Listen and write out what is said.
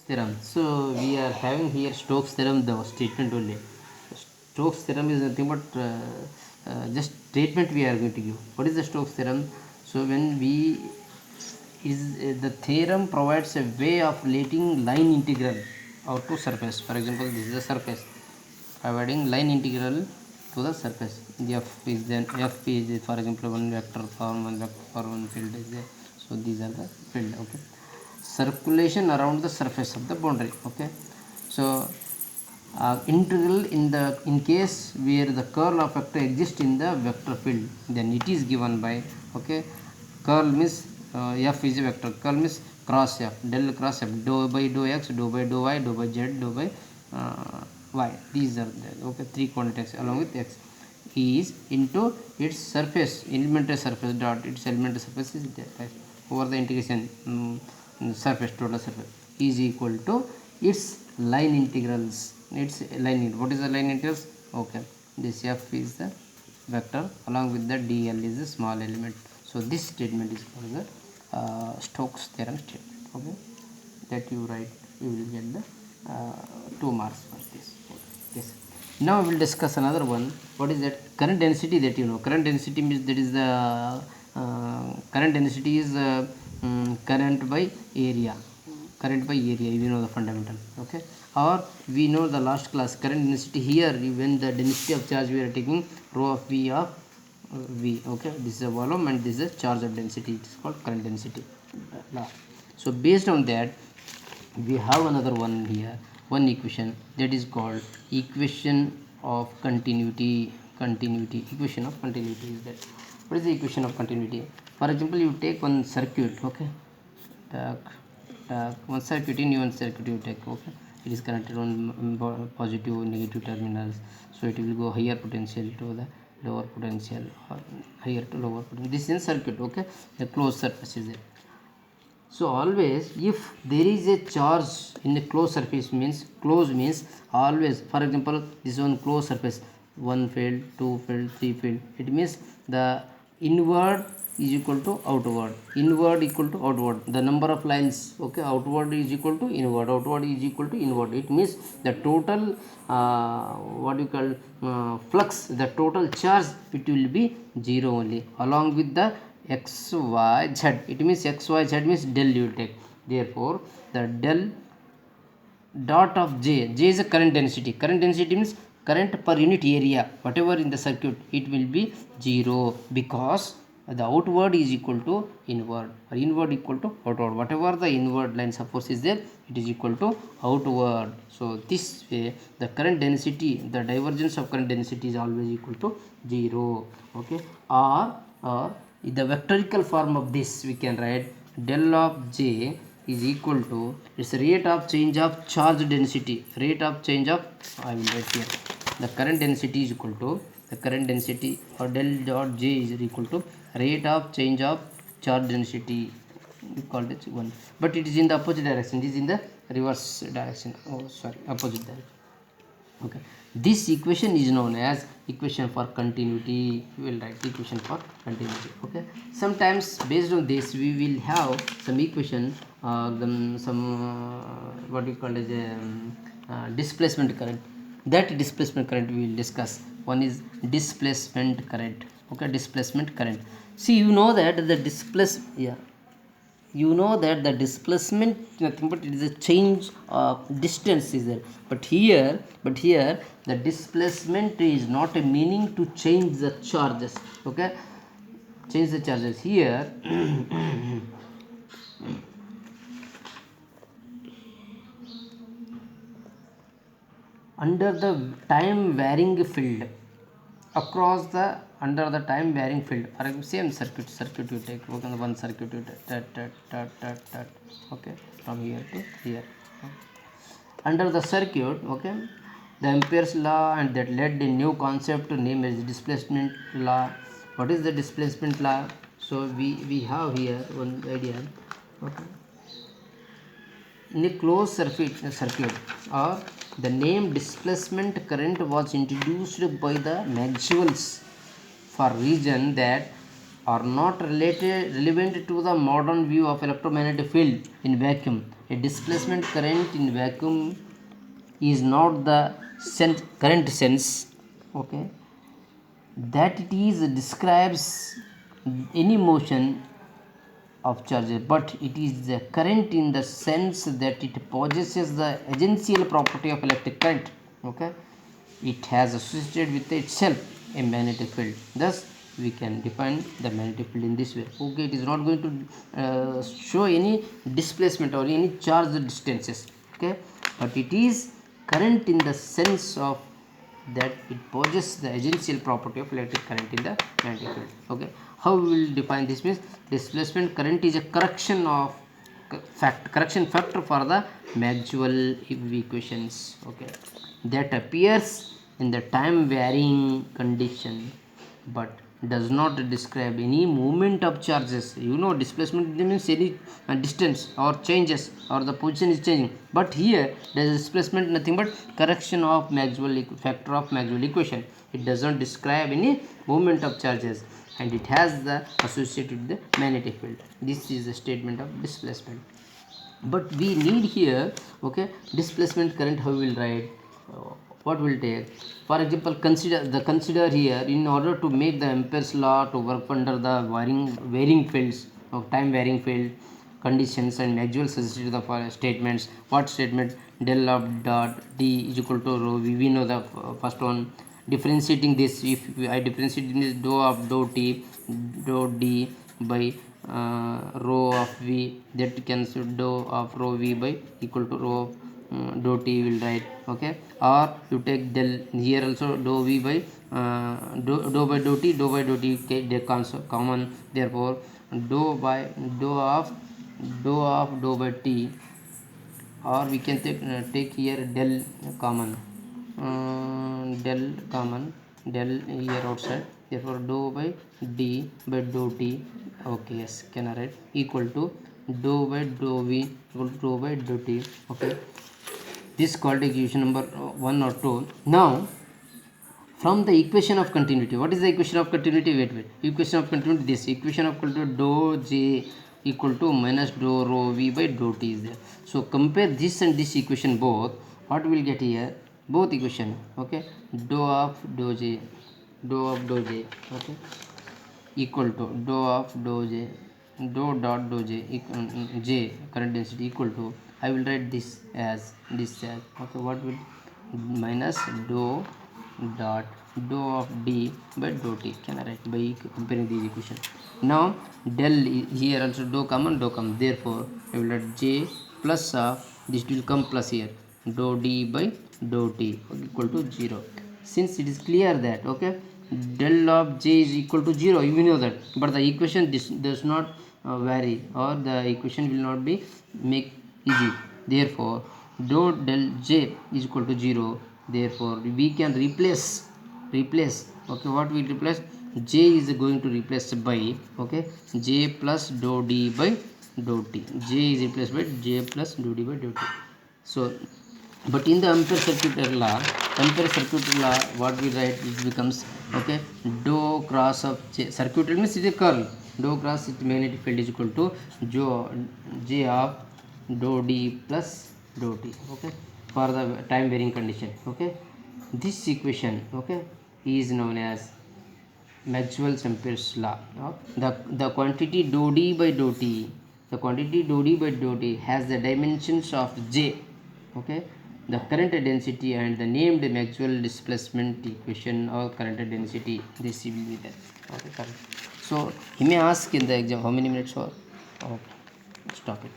theorem. So we are having here Stokes theorem, the statement only. Stokes theorem is nothing but just statement we are going to give. What is the Stokes theorem? So when we is the theorem provides a way of letting line integral out to surface. For example, this is the surface, providing line integral to the surface. F is then F is for example one vector form, one vector for one field is there. So these are the field. Okay, circulation around the surface of the boundary. Okay, so integral in case where the curl of vector exists in the vector field, then it is given by, okay, curl means f is a vector, curl means cross f, del cross f, dou by dou x, dou by dou y, dou by z, dou by y. These are the, okay, three quantities along with x is into its surface, elementary surface dot its elementary surface is there, right, over the integration surface, total surface is equal to its line integrals. Its line, what is the line integrals? Okay, this f is the vector along with the dl is the small element. So this statement is called the Stokes theorem statement. Okay, that you write, you will get the 2 marks for this. Yes. Now we will discuss another one. What is that? Current density, that you know. Current density means that is the current density is current by area. Current by area, you know the fundamental. Okay. Or we know the last class current density. Here when the density of charge we are taking rho of v of v. Okay. This is a volume and this is a charge of density. It is called current density law. So based on that, we have another one here, one equation that is called equation of continuity. Equation of continuity is that. What is the equation of continuity? For example, you take one circuit. Okay, one circuit, in one circuit you take. Okay, it is connected on positive negative terminals, so it will go higher potential to the lower potential, or higher to lower potential. This is a circuit. Okay, the closed surface is there. So always if there is a charge in the closed surface, means closed means always, for example, this one closed surface, one field, two field, three field, it means the inward is equal to outward, inward equal to outward, the number of lines, okay, outward is equal to inward, outward is equal to inward. It means the total what you call flux, the total charge, it will be zero only along with the x y z. It means x y z means del you will take. Therefore the del dot of j is a current density. Current density means current per unit area, whatever in the circuit, it will be zero, because the outward is equal to inward, or inward equal to outward. Whatever the inward lines of force is there, it is equal to outward. So this way the current density, the divergence of current density is always equal to 0. Okay, or in the vectorical form of this we can write del of j is equal to its rate of change of charge density. Rate of change of, I will write here, the current density is equal to the current density, or del dot j is equal to rate of change of charge density. We called it 1, but it is in the opposite direction. It is in the reverse direction. Oh sorry, opposite direction. Okay, this equation is known as equation for continuity. We will write equation for continuity. Okay, sometimes based on this we will have some equation, some what we call as a displacement current. That displacement current we will discuss. One is displacement current. Okay, displacement current. See, you know that the you know that the displacement nothing but it is a change of distance is there, but here the displacement is not a meaning to change the charges. Okay, change the charges here. Under the time varying field, across the under the time varying field, for example same circuit you take. Okay, one circuit you take, okay, from here to here. Under the circuit, okay, the Ampere's law, and that led a new concept named as displacement law. What is the displacement law? So we have here one idea. Okay, in a closed circuit, or the name displacement current was introduced by the Maxwell's for reason that are not relevant to the modern view of electromagnetic field in vacuum. A displacement current in vacuum is not the current sense, okay, that it is describes any motion of charges, but it is the current in the sense that it possesses the essential property of electric current, okay. It has associated with itself a magnetic field. Thus we can define the magnetic field in this way, okay. It is not going to show any displacement or any charge distances, okay, but it is current in the sense of that it possesses the essential property of electric current in the magnetic field, okay. How we will define this? Means displacement current is a correction factor for the Maxwell equations, okay, that appears in the time varying condition but does not describe any movement of charges. You know, displacement means any distance or changes or the position is changing, but here there is displacement nothing but correction of Maxwell factor of Maxwell equation. It does not describe any movement of charges and it has the associated with the magnetic field. This is the statement of displacement. But we need here, okay, displacement current. How we will write? What will take? For example, consider here, in order to make the Ampere's law to work under the varying fields of time varying field conditions and Maxwell suggested the statements. What statement? Del of dot d is equal to rho v. We know the first one. Differentiating this, if I differentiate this, dou of dou t dou d by rho of v, that cancel dou of rho v by equal to rho of dou t will write, okay. Or you take del, here also dou v by dou by dou t, dou by dou t, okay, they cancel common. Therefore dou by dou of dou by t, or we can take here del common, del common, del here outside. Therefore dou by d by dou t, okay, yes, can I write equal to dou by dou v equal to dou by dou t, okay. This is called equation number 1 or 2. Now from the equation of continuity, what is the equation of continuity? Wait, equation of continuity, this equation of continuity, dou j equal to minus dou rho v by dou t is there. So compare this and this equation both. What we will get here? Both equation, okay. Dou of dou j, okay, equal to dou of dou j, dou dot dou j, j current density equal to, I will write this as okay. What will minus dou dot dou of d by dou t, can I write by comparing these equation. Now del here also dou common, therefore I will write j plus of this will come plus here dou d by dou t equal to 0. Since it is clear that, okay, del of j is equal to 0, you know that, but the equation does not vary, or the equation will not be make easy. Therefore dou del j is equal to 0. Therefore we can replace, okay. What we replace? J is going to replace by, okay, j plus dou d by dou t. J is replaced by j plus dou d by dou t. So but in the Ampere circuit law, what we write, it becomes, okay, dou cross of j. Circuit means it is a curl. Dou cross its magnetic field is equal to j of dou d plus dou t, okay, for the time varying condition, okay. This equation, okay, is known as Maxwell's Ampere's law. The quantity dou d by dou t, has the dimensions of j, okay, the current density and the named Maxwell displacement equation or current density. This will be there, okay, correct. So he may ask in the exam how many minutes or, oh, stop it.